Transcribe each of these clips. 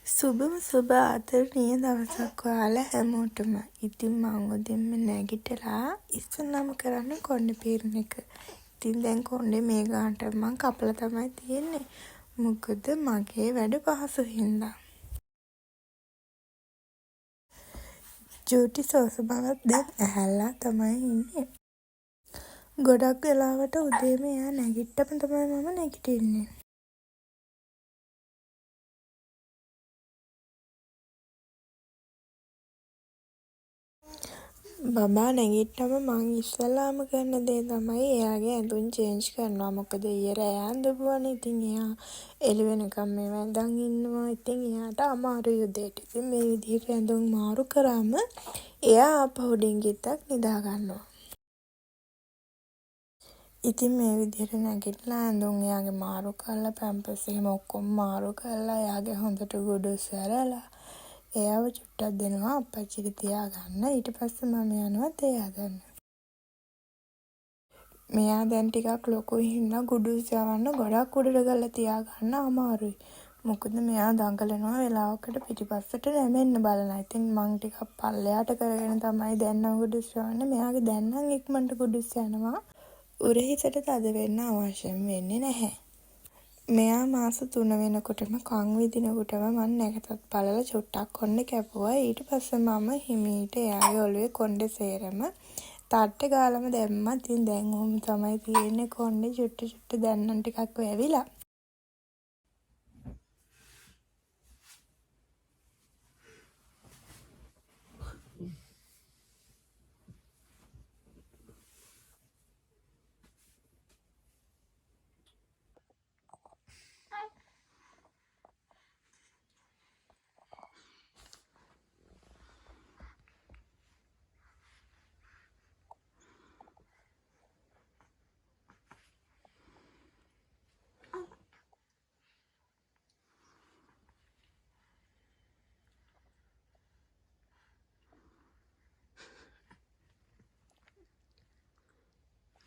සුබම සුබ ආදරණීය දවසක් ඔයාලා හැමෝටම. ඉතින් මං උදෙන්ම නැගිටලා ඉස්සෙල්ලාම කරන්නේ කොණ්ඩේ පීරන එක. ඉතින් දැන් කොණ්ඩේ මේ ගානට මං කපලා තමයි තියෙන්නේ. මොකද මගේ වැඩ පහසු හින්දා. ජූටි සෝසබවත් දැන් ඇහැල්ලා තමයි ඉන්නේ. ගොඩක් වෙලාවට උදේම එයා නැගිට්ටම තමයි මම නැගිටින්නේ. බබා නැගිට්ටම මං ඉස්සෙල්ලාම කරන දේ තමයි එයාගේ ඇඳුම් චේන්ජ් කරනවා. මොකද ඊයේ රෑ ඇඳපුවානේ. ඉතින් එයා එළි වෙනකම් මේ වැඳන් ඉන්නවා. ඉතින් එයාට අමාරුයි උදේට. ඉතින් මේ විදිහට ඇඳුම් මාරු කරාම එයා ආපහු ඩිංගිත්තක් නිදා ගන්නවා. ඉතින් මේ විදිහට නැගිටලා ඇඳුම් එයාගේ මාරු කරලා පැම්පර්ස් එහෙම ඔක්කොම මාරු කරලා එයාගේ හොඳට ගොඩස් ඇරලා එයාව චුට්ටක් දෙනවා අප්පච්චිට තියාගන්න. ඊට පස්සේ මම යනවා තේ හදන්න. මෙයා දැන් ටිකක් ලොකුයි හින්දා ගුඩුස් යවන්න ගොඩක් උඩට ගාලා තියාගන්න අමාරුයි. මොකද මෙයා දඟලනවා වෙලාවකට පිටිපස්සට නැමෙන්න බලනවා. ඉතින් මං ටිකක් පල්ලෙහාට කරගෙන තමයි දැන් නම් ගුඩුස් යවන්නේ. මෙයාගේ දැන් නම් ඉක්මනට ගුඩුස් යනවා. උරහිසට තද වෙන්න අවශ්‍යම වෙන්නේ නැහැ. මෙයා මාස 3 වෙනකොටම කන් විදිනකොටම මම නැකතත් බලලා චුට්ටක් කොණ්ඩේ කැපුවා. ඊට පස්සේ මම හිමීට එයාගේ ඔළුවේ කොණ්ඩේ සේරම තට්ටේ ගාලම දැම්මා. ඉතින් දැන් ඔහොම තමයි තියෙන්නේ කොණ්ඩේ චුට්ට දැන් නම් ටිකක් වැවිලා.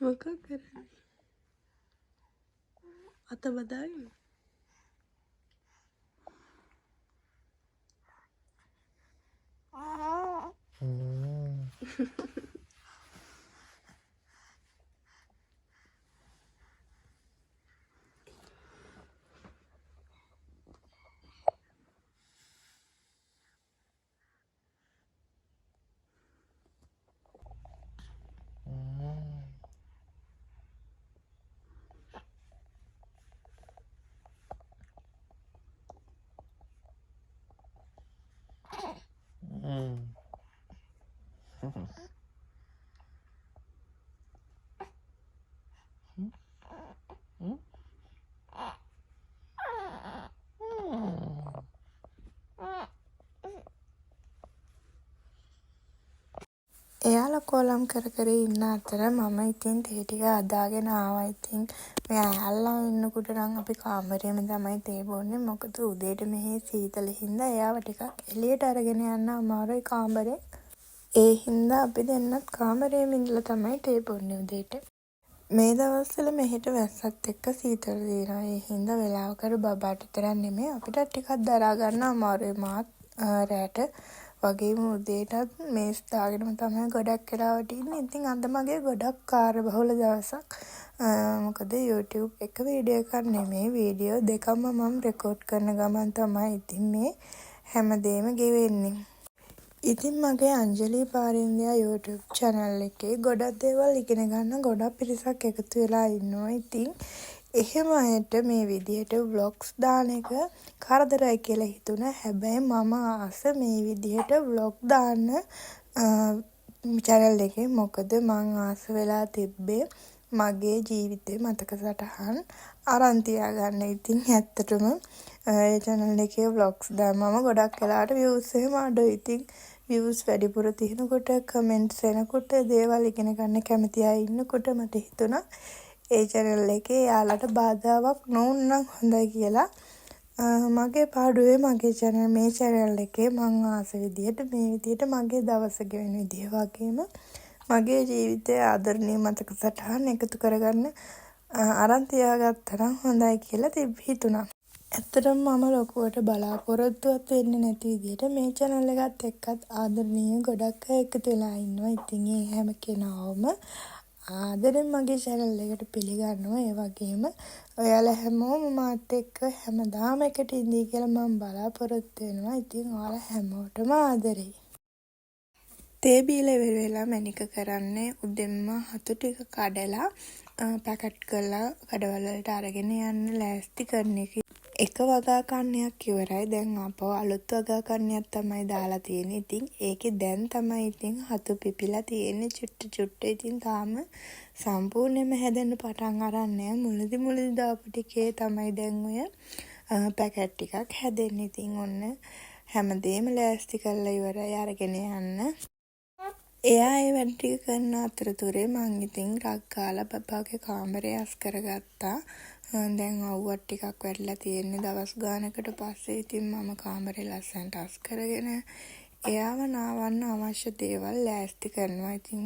මොකක් කරන්නේ? අත බදාගෙන. එයාලා කොලම් කර ඉන්න අතර මම ඉතින් තේ ටික අදාගෙන ආවා. ඉතින් මෙයා ඇහැල්ලා ඉන්නකොට නම් අපි කාමරේම තමයි තේ බොන්නේ. මොකද උදේට මෙහි සීතල හින්දා එයාව ටිකක් එළියට අරගෙන යන්න අමාරුයි කාමරේ. ඒ හින්දා අපි දෙන්නත් කාමරේම ඉඳලා තමයි තේ බොන්නේ උදේට. මේ දවස්වල මෙහෙට වැස්සත් එක්ක සීතල තියෙනවා. ඒ හින්දා වෙලාවකට බබාට විතරක් නෙමෙයි අපිට ටිකක් දරා ගන්න අමාරුයි. මාත් රැට වගේම උදේටත් මේස් දාගෙනම තමයි ගොඩක් වෙලාවට ඉන්නේ. ඉතින් අද මගේ ගොඩක් කාර්යබහුල දවසක්. මොකද YouTube එක වීඩියෝ එකක් නෙමෙයි වීඩියෝ දෙකම මම රෙකෝඩ් කරන ගමන් තමයි ඉතින් මේ හැමදේම ගෙවෙන්නේ. ඉතින් මගේ අංජලි පාරින්දයා YouTube channel එකේ ගොඩක් දේවල් ඉගෙන ගන්න ගොඩක් පිරිසක් එකතු වෙලා ඉන්නවා. ඉතින් එහෙම අයට මේ විදිහට vlogs දාන එක කරදරයි කියලා හිතුණා. හැබැයි මම ආස මේ විදිහට vlog දාන්න channel එකේ. මොකද මං ආස වෙලා තිබ්බේ මගේ ජීවිතේ මතක සටහන් අරන් තියාගන්න. ඉතින් ඇත්තටම ඒ channel එකේ vlogs දාමම ගොඩක් වෙලාවට views එහෙම අඩුයි. ඉතින් views වැඩිපුර තියෙනකොට comments එනකොට දේවල් ඉගෙන ගන්න කැමති අය ඉන්නකොට මට හිතුණා ඒ channel එකේ යාළුවට බාධාවක් නොවුනනම් හොඳයි කියලා. මගේ පාඩුවේ මගේ channel මේ channel එකේ මං ආස විදිහට මේ විදිහට මගේ දවස ගෙවෙන විදිහ වගේම මගේ ජීවිතයේ ආදරණීය මතක සටහන් එකතු කරගන්න අරන් තියාගත්තා නම් හොඳයි කියලා හිතුණා. ඇත්තටම මම ලොකුවට බලාපොරොත්තුවත් වෙන්නේ නැති විදිහට මේ channel එකත් එක්කත් ආදරණීය ගොඩක් අය එකතු වෙලා ඉන්නවා. ඉතින් ඒ හැම කෙනාම ආදරෙන් මගේ channel එකට පිළිගන්නවා. ඒ වගේම ඔයාලා හැමෝම මාත් එක්ක හැමදාම එකට ඉඳී කියලා මම බලාපොරොත්තු වෙනවා. ඉතින් ඔයාලා හැමෝටම ආදරෙයි. තේ බීලා ඉවර වෙලා මැනික කරන්නේ උදෙන්ම හතු ටික කඩලා පැකට් කරලා කඩවල වලට අරගෙන යන්න ලෑස්ති කරන එක. එක වගා කන්නයක් ඉවරයි. දැන් ආපහු අලුත් වගා කන්නයක් තමයි දාලා තියෙන්නේ. ඉතින් ඒකේ දැන් තමයි ඉතින් හතු පිපිලා තියෙන්නේ චුට්ටු චුට්ටු. ඉතින් තාම සම්පූර්ණයෙන්ම හැදෙන්න පටන් අරන් නැහැ. මුලදි දාපු ටිකේ තමයි දැන් ඔය පැකට් ටිකක් හැදෙන්නේ. ඉතින් ඔන්න හැමදේම ලෑස්ති කරලා ඉවරයි අරගෙන යන්න. එයා ඒ වැඩ ටික කරන අතරතුරේ මං ඉතින් රක් ගාලා බබාගේ කාමරය අස් කරගත්තා. දැන් අවුවත් ටිකක් වැඩිලා තියෙන්නේ දවස් ගානකට පස්සේ. ඉතින් මම කාමරේ ලස්සනට අස් කරගෙන එයාව නාවන්න අවශ්‍ය දේවල් ලෑස්ති කරනවා. ඉතින්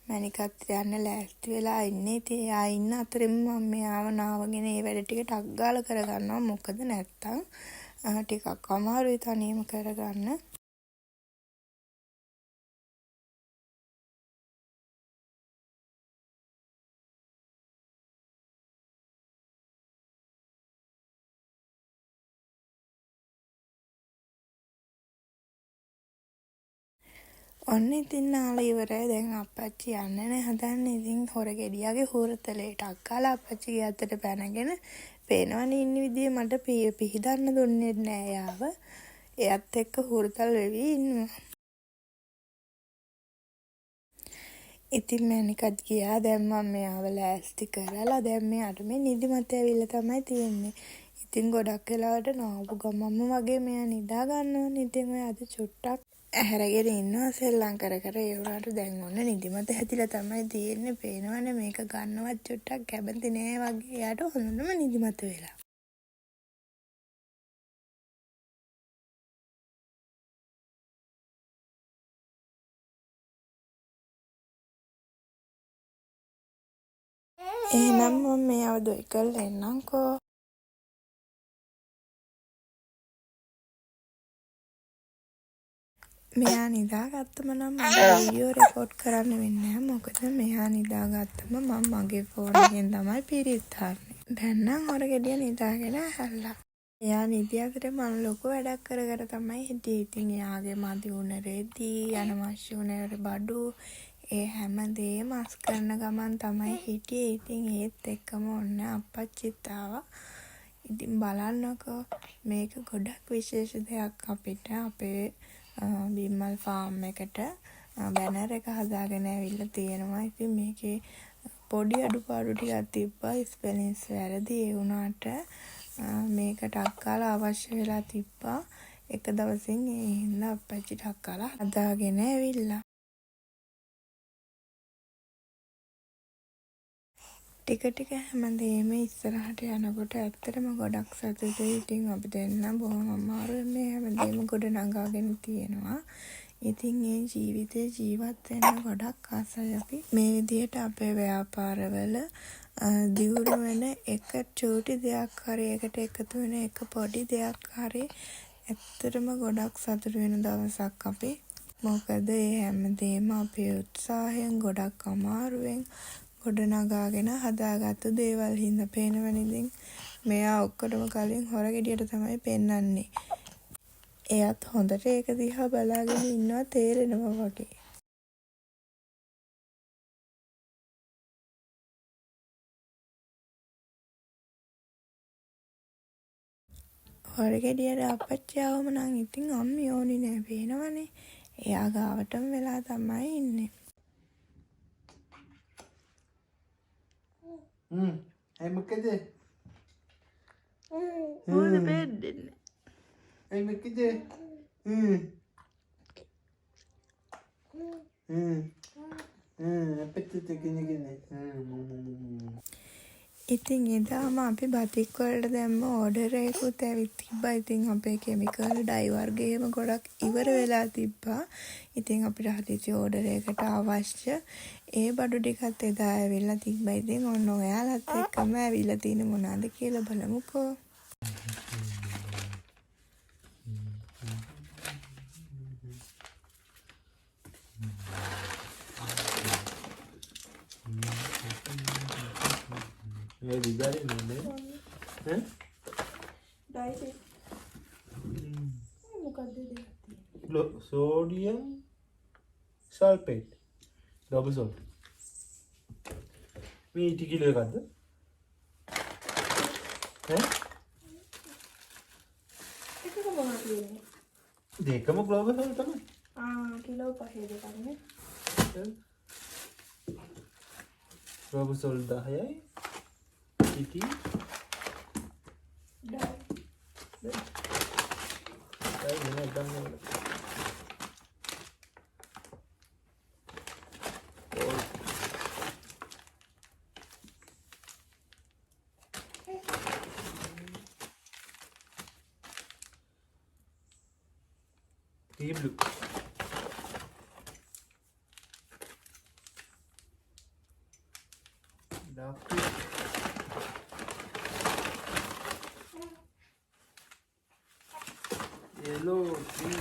මැනිකත් යන්න ලෑස්ති වෙලා ඉන්නේ. ඉතින් එයා ඉන්න අතරෙම මම මෙයාව නාවගෙන ඒ වැඩ ටික ටක් ගාලා කරගන්නවා. මොකද නැත්තම් ටිකක් අමාරුයි තනියම කරගන්න. ඔන්න ඉතින් නාලා ඉවරයි. දැන් අප්පච්චි යන්නනේ හදන්නේ. ඉතින් හොර ගෙඩියාගේ හුරතලේ ටක් ගාලා අප්පච්චිගේ අතට පැනගෙන පේනවනේ ඉන්න විදිය මට පිහිදන්න දුන්නේ නෑ යාව. එයත් එක්ක හුරතල් වෙවි ඉන්නවා. ඉතින් මැනිකත් ගියා. දැන් මම මෙයාව ලෑස්ති කරලා දැන් මෙයාට මේ නිදිමත ඇවිල්ලා තමයි තියෙන්නේ. ඉතින් ගොඩක් වෙලාවට නාපු ගමම්ම වගේ මෙයා නිදා ගන්නවනේ. ඉතින් ඔය අද චුට්ටක් ඇහැරගෙන ඉන්නවා සෙල්ලම් කර කර. ඒ වුණාට දැන් ඔන්න නිදිමත හැදිලා තමයි තියෙන්නේ. පේනවනේ මේක ගන්නවත් චුට්ටක් කැමති නෑ වගේ. එයාට හොඳම නිදිමත වෙලා. එහෙනම් මම මෙයාව දොයි කරලා එන්නම්කෝ. මෙයා නිදාගත්තම නම් මට වීඩියෝ රෙකෝඩ් කරන්න වෙන්නේ නැහැ. මොකද මෙයා නිදාගත්තම මම මගේ ෆෝන් එකෙන් තමයි පිරිත් දාන්නේ. දැන් නම් හොර ගෙඩිය නිදාගෙන ඇහැරලා. එයා නිදි අතරේ මම ලොකු වැඩක් කර කර තමයි හිටියේ. ඉතින් එයාගේ මදි උණ රෙදි අනවශ්‍ය උණ බඩු ඒ හැමදේම අස් කරන ගමන් තමයි හිටියේ. ඉතින් ඒත් එක්කම ඔන්න අප්පච්චිත් ආවා. ඉතින් බලන්නකෝ මේක ගොඩක් විශේෂ දෙයක් අපිට. අපේ බිම්මල් ෆාම් එකට බැනර් එක හදාගෙන ඇවිල්ලා තියෙනවා. ඉතින් මේකේ පොඩි අඩුපාඩු ටිකක් තිබ්බා. ස්පෙලින්ස් වැරදි. ඒ වුණාට මේක ටක් ගාලා අවශ්‍ය වෙලා තිබ්බා. එක දවසින් ඒ හින්දා අප්පච්චි ටක් ගාලා හදාගෙන ඇවිල්ලා. ටික ටික හැමදේම ඉස්සරහට යනකොට ඇත්තටම ගොඩක් සතුටුයි. ඉතින් අපි දෙන්න බොහොම අමාරුවෙන් මේ හැමදේම ගොඩ නගාගෙන තියෙනවා. ඉතින් ඒ ජීවිතේ ජීවත් වෙන්න ගොඩක් ආසයි අපි. මේ විදිහට අපේ ව්‍යාපාරවල දියුණු වෙන එක චූටි දෙයක් හරි එකට එකතු වෙන එක පොඩි දෙයක් හරි ඇත්තටම ගොඩක් සතුටු වෙන දවසක් අපි. මොකද ඒ හැමදේම අපේ උත්සාහයෙන් ගොඩක් අමාරුවෙන් ගොඩනගාගෙන හදාගත්තු දේවල් හින්දා පේනවනේ. ඉතින් මෙයා ඔක්කොටම කලින් හොර ගෙඩියට තමයි පෙන්වන්නේ. එයාත් හොඳට ඒක දිහා බලාගෙන ඉන්නවා තේරෙනවා වගේ. හොර ගෙඩියට අප්පච්චි ආවම නම් ඉතින් අම්මි ඕනි නෑ පේනවනේ. එයා ගාවටම වෙලා තමයි ඉන්නේ. Ay මොකද? මොකද බෙද්දෙන්නේ? Ay මොකද? අපිට කෙනෙක්නේ. ඉතින් එදාම අපි බතික් වලට දැම්ම ඕඩර් එකකුත් ඇවිත් තිබ්බා. ඉතින් අපේ කෙමිකල් ඩයි වර්ගයේම ගොඩක් ඉවර වෙලා තිබ්බා. ඉතින් අපිට හදිසි ඕඩර් එකකට අවශ්‍ය ඒ බඩු ටිකත් එදා ඇවිල්ලා තිබ්බා. ඉතින් ඔන්න ඔයාලත් එක්කම ඇවිල්ලා තියෙන මොනවද කියලා බලමුකෝ. මේ දිගාරින් නේද? ඈ? ඩයිට් මොකද්ද දෙයක් සෝඩියම් සල්ෆේට් ඩබල් සෝල්ට් මේ ඉටි කිලෝ එකක්ද? ඈ? එකක මොනවද කියන්නේ? දෙකම ග්ලෝබල් සෝල්ට් තමයි. කිලෝ 5 දෙකක්නේ. ග්ලෝබල් සෝල්ට් 10යි ඉටි blue. Dark blue. Yellow tree.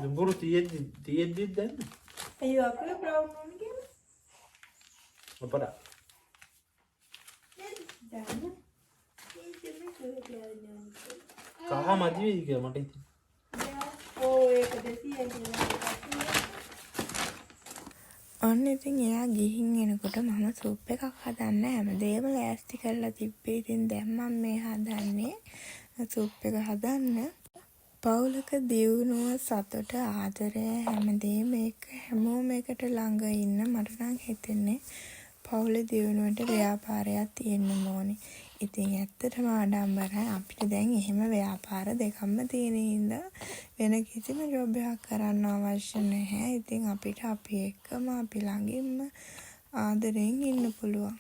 Lemburu තියෙද්දි දැන් අයියෝ අපේ බ්‍රවුන් ඕන කියන්නේ. apa dah? දැන් මේ දෙන්නේ කියලා කහ මදි වෙයි කියලා මට හිතෙනවා. ඒක 200යි කියලා. ඔන්න ඉතින් එයා ගිහින් එනකොට මම සූප් එකක් හදන්න හැමදේම ලෑස්ති කරලා තිබ්බේ. ඉතින් දැන් මම මේ හදන්නේ සූප් එක හදන්න. පවුලක දියුණුව සතුට ආදරය හැමදේම එක හැමෝම එකට ළඟ ඉන්න මට නම් හිතෙන්නේ පවුලේ දියුණුවට ව්‍යාපාරයක් තියෙන්න ඕනේ. ඉතින් ඇත්තටම ආඩම්බරයි අපිට දැන් එහෙම ව්‍යාපාර දෙකක්ම තියෙන හින්දා වෙන කිසිම ජොබ් එකක් කරන්න අවශ්‍ය නැහැ. ඉතින් අපිට අපි එක්කම අපි ළඟින්ම ආදරෙන් ඉන්න පුළුවන්.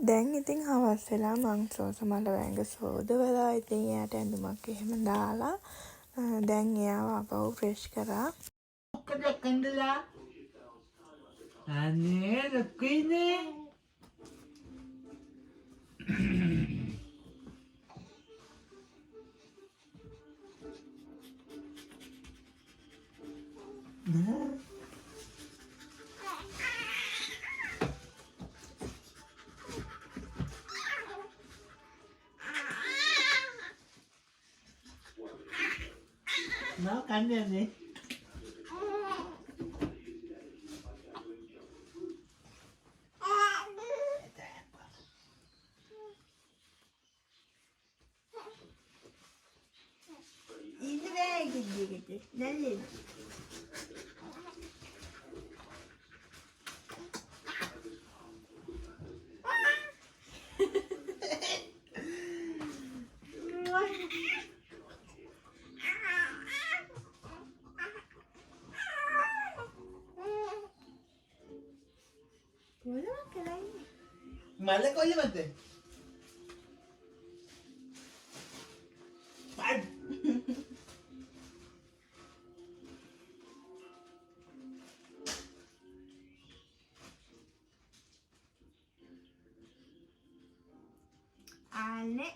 දැන් ඉතින් හවස් වෙලා මං සෝසමල වැංග සෝදවලා ඉතින් එයාට ඇඳුමක් එහෙම දාලා දැන් එයාව අපව ෆ්‍රෙෂ් කරා. මොකද කන්දලා? අනේ ලකුයිනේ. Nó cắn lên đi. Mala ko yun mate. Pad. Ale.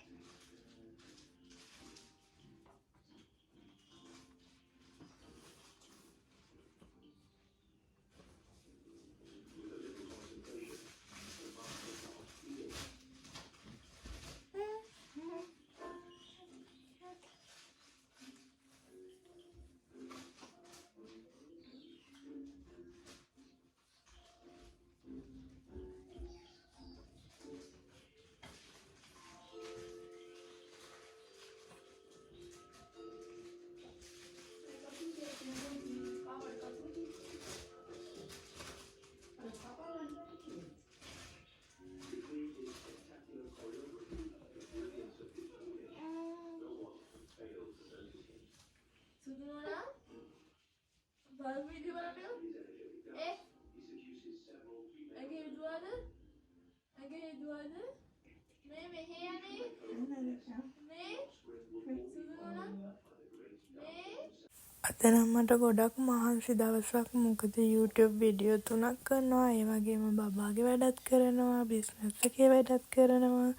අද නම් මට ගොඩක් මහන්සි දවසක්. මොකද YouTube වීඩියෝ 3ක් කරනවා, ඒ වගේම බබාගේ වැඩත් කරනවා, බිස්නස් එකේ වැඩත් කරනවා,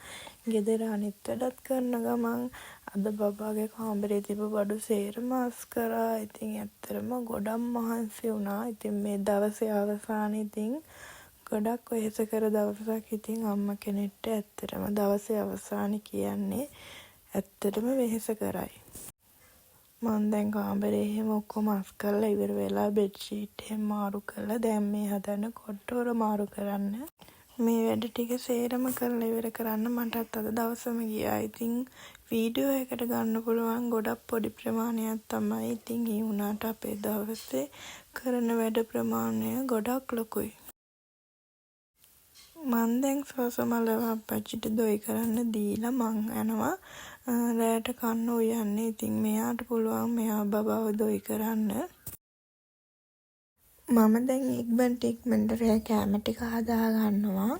ගෙදර අනිත් වැඩත් කරන ගමන් අද බබාගේ කාමරේ තිබ්බ බඩු සේරම අස් කරා. ඉතින් ඇත්තටම ගොඩක් මහන්සි වුණා. ඉතින් මේ දවසේ අවසානයේ ඉතින් ගොඩක් වෙහෙස කර දවසක්. ඉතින් අම්මා කෙනෙක්ට ඇත්තටම දවසේ අවසානයේ කියන්නේ ඇත්තටම වෙහෙස කරයි. මම දැන් කාමරේ එහෙම ඔක්කොම අස් කරලා ඉවර වෙලා බෙඩ්ෂීට් එහෙම මාරු කරලා දැන් මේ හදන කොට්ටෝර මාරු කරන්න. මේ වැඩ ටික සේරම කරලා ඉවර කරන්න මටත් අද දවසම ගියා. ඉතින් වීඩියෝ එකට ගන්න පුළුවන් ගොඩක් පොඩි ප්‍රමාණයක් තමයි. ඉතින් ඒ වුණාට අපේ දවසේ කරන වැඩ ප්‍රමාණය ගොඩක් ලොකුයි. මං දැන් සෝසමලව අප්පච්චිට දොයි කරන්න දීලා මං යනවා රැයට කන්න උයන්නේ. ඉතින් මෙයාට පුළුවන් මෙයා බබාව දොයි කරන්න. මම දැන් ඉක්මනට රෑ කෑම ටික හදා ගන්නවා.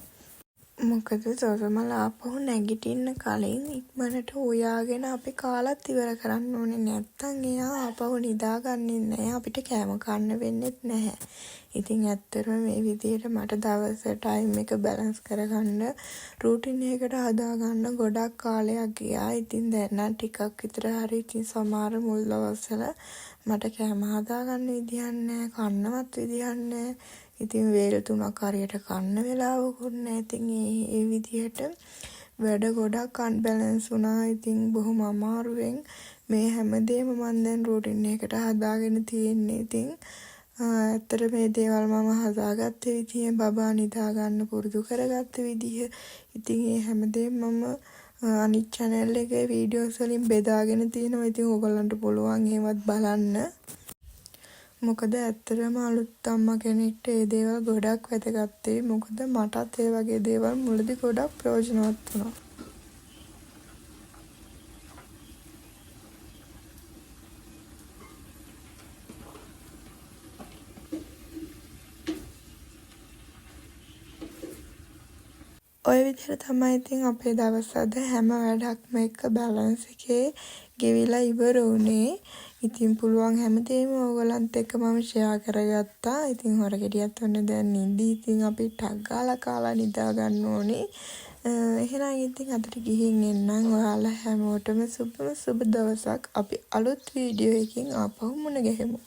මොකද සෝසමල ආපහු නැගිටින්න කලින් ඉක්මනට උයාගෙන අපි කාලත් ඉවර කරන්න ඕනේ. නැත්තම් එයා ආපහු නිදාගන්නේ නැහැ. අපිට කෑම කන්න වෙන්නෙත් නැහැ. ඉතින් ඇත්තටම මේ විදිහට මට දවසේ ටයිම් එක බැලන්ස් කරගන්න රූටින් එකකට හදාගන්න ගොඩක් කාලයක් ගියා. ඉතින් දැන් නම් ටිකක් විතර හරි. ඉතින් සමහර මුල් දවස්වල මට කෑම හදාගන්න විදියක් නැහැ. කන්නවත් විදියක් නැහැ. ඉතින් වේල 3ක් හරියට කන්න වෙලාවකුත් නැහැ. ඉතින් ඒ විදිහට වැඩ ගොඩක් අන්බැලන්ස් වුණා. ඉතින් බොහොම අමාරුවෙන් මේ හැමදේම මම දැන් රූටින් එකකට හදාගෙන තියෙන්නේ. ඉතින් ඇත්තට මේ දේවල් මම හදාගත්ත විදිහ බබා නිදා ගන්න පුරුදු කරගත්ත විදිහ. ඉතින් ඒ හැමදේම මම අනිත් channel එකේ වීඩියෝස් වලින් බෙදාගෙන තියෙනවා. ඉතින් ඔයගොල්ලන්ට පුළුවන් ඒවත් බලන්න. මොකද ඇත්තටම අලුත් අම්මා කෙනෙක්ට ඒ දේවල් ගොඩක් වැදගත් වෙයි. මොකද මටත් ඒ වගේ දේවල් මුලදී ගොඩක් ප්‍රයෝජනවත් වුණා. ඔය විදිහට තමයි ඉතින් අපේ දවස් අද හැම වැඩක්ම එක්ක බැලන්ස් එකේ ගෙවිලා ඉවර වුණේ. ඉතින් පුළුවන් හැමදේම ඕගලන්ත් එක්ක මම ෂෙයා කරගත්තා. ඉතින් හොරගෙඩියත් ඔන්න දැන් නිදි. ඉතින් අපි ටක් ගාලා කාලා නිදා ගන්න ඕනේ. එහෙනම් ඉතින් අදට ගිහින් එන්නම්. ඔයාලා හැමෝටම සුබ දවසක්. අපි අලුත් වීඩියෝ එකකින් ආපහු මුණ ගැහෙමු.